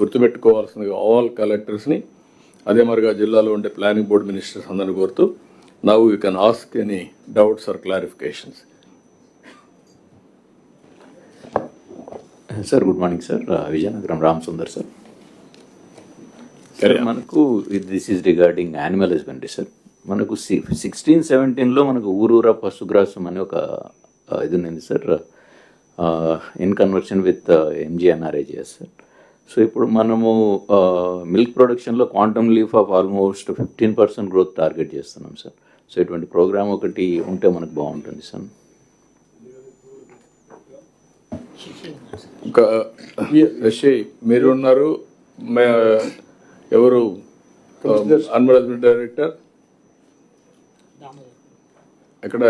గుర్తుపెట్టుకోవాల్సిన ఆల్ కలెక్టర్స్ని అదే మరిగా జిల్లాలో ఉండే ప్లానింగ్ బోర్డ్ మినిస్టర్స్ అందరిని కోరుతూ now you can ask any doubts or clarifications. Sir good morning sir, Vizianagaram Ram Sundar sir. Sir మనకు this is regarding animal husbandry sir. మనకు 16-17లో మనకు ఊరూరా పశుగ్రాసం అనే ఒక ఇది ఉంది sir, in conversion with MGNREGS sir. So ఇప్పుడు మనము మిల్క్ ప్రొడక్షన్లో quantum leap of almost 15% growth target చేస్తున్నాం సార్. సో ఇటువంటి ప్రోగ్రామ్ ఒకటి ఉంటే మనకు బాగుంటుంది సార్. మీరు ఉన్నారు, ఎవరు అనిమల్ హస్బెండరీ డైరెక్టర్ ఎక్కడ?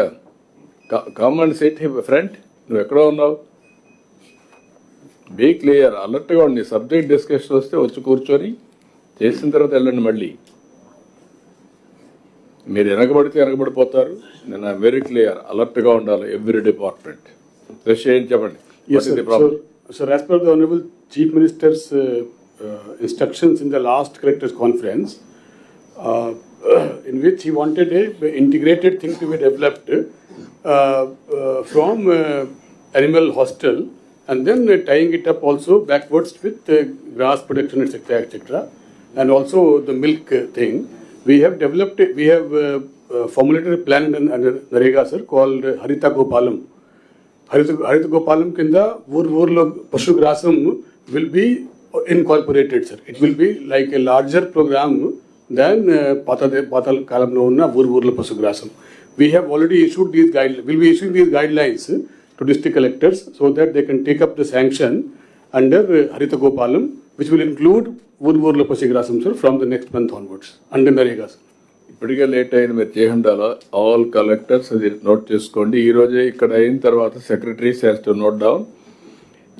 కామన్ సిట్ ఫ్రంట్, నువ్వు ఎక్కడో ఉన్నావు? బీ క్లియర్, అలర్ట్గా ఉండి సబ్జెక్ట్ డిస్కషన్ వస్తే వచ్చి కూర్చొని చేసిన తర్వాత వెళ్ళండి. మళ్ళీ మీరు వెనకబడిపోతారు. నేను ఐఎమ్ వెరీ క్లియర్, అలర్ట్గా ఉండాలి ఎవ్రీ డిపార్ట్మెంట్. ఏం చెప్పండి. Yes, sir. So, as per the Honorable Chief Minister's instructions in the last collectors conference, in which he wanted a integrated thing to be developed from animal hostel and then tying it up also backwards with grass production, etc., and also the milk thing. We have developed, we have formulated a plan under Narega, sir, called Harita Gopalam. Harita Gopalam kinda ఊర్లో పశుగ్రాసం will be incorporated, sir. It will be like a larger program than పాతాల కాలంలో ఉన్న ఊర్లో పశుగ్రాసం. We have already issued these guidelines. We'll be issuing these guidelines to district collectors so that they can take up the sanction under Harita Gopalam, which will include ఊర్లో పశుగ్రాసం, sir, from the next month onwards under Narega, sir. ఇప్పటికే late అయింది, మీరు చేయండాలా. All collectors అది note చేసుకోండి. ఈరోజే ఇక్కడ అయిన తర్వాత secretaries has to note down.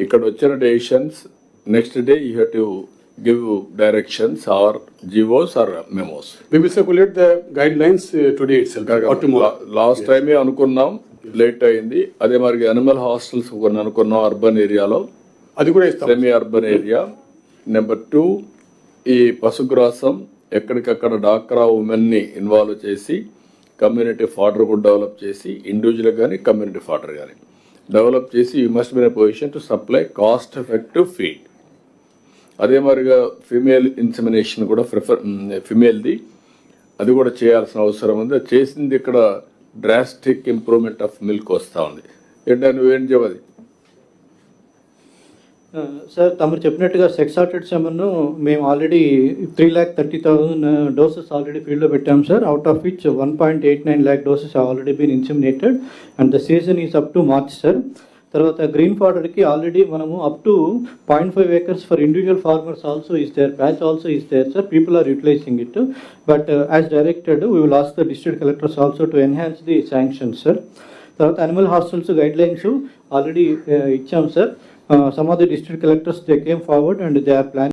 ఇక్కడ వచ్చిన decisions next day you have to give directions or GOs or memos. We will circulate the guidelines today itself or tomorrow. Last టైమే అనుకున్నాం, లేట్ అయింది. అదే మరి అనిమల్ హాస్టల్స్ కొన్ని అనుకున్నాం అర్బన్ ఏరియాలో, అది కూడా ఇస్తాం. Semi urban area. నెంబర్ 2, ఈ పశుగ్రాసం ఎక్కడికక్కడ డాక్రా ఉమెన్ని ఇన్వాల్వ్ చేసి కమ్యూనిటీ ఫాడర్ కూడా డెవలప్ చేసి, ఇండివిజువల్ కానీ కమ్యూనిటీ ఫాడర్ కానీ డెవలప్ చేసి you must be in a position to supply cost effective feed. అదే మరిగా ఫిమేల్ ఇన్సెమినేషన్ కూడా ఫిమేల్ది అది కూడా చేయాల్సిన అవసరం ఉంది. అది చేసింది ఇక్కడ డ్రాస్టిక్ ఇంప్రూవ్మెంట్ ఆఫ్ మిల్క్ వస్తూ ఉంది. ఏంటంటే నువ్వేం చెప్పది సార్? తమరు చెప్పినట్టుగా సెక్స్ సార్టెడ్ సెమన్ మేము ఆల్రెడీ 3,30,000 డోసెస్ ఆల్రెడీ ఫీల్డ్లో పెట్టాం sir. Out of which 1.89 lakh doses already been inseminated and the season is up to March sir. తర్వాత గ్రీన్ ఫాడర్కి ఆల్రెడీ మనము up to 0.5 acres for individual farmers also is there, patch also is there sir. People are utilising it, but as directed we will ask the district collectors also to enhance the sanctions sir. తర్వాత animal hostels guide lines already ఇచ్చాం sir. Some of the district collectors, they came forward and they are planning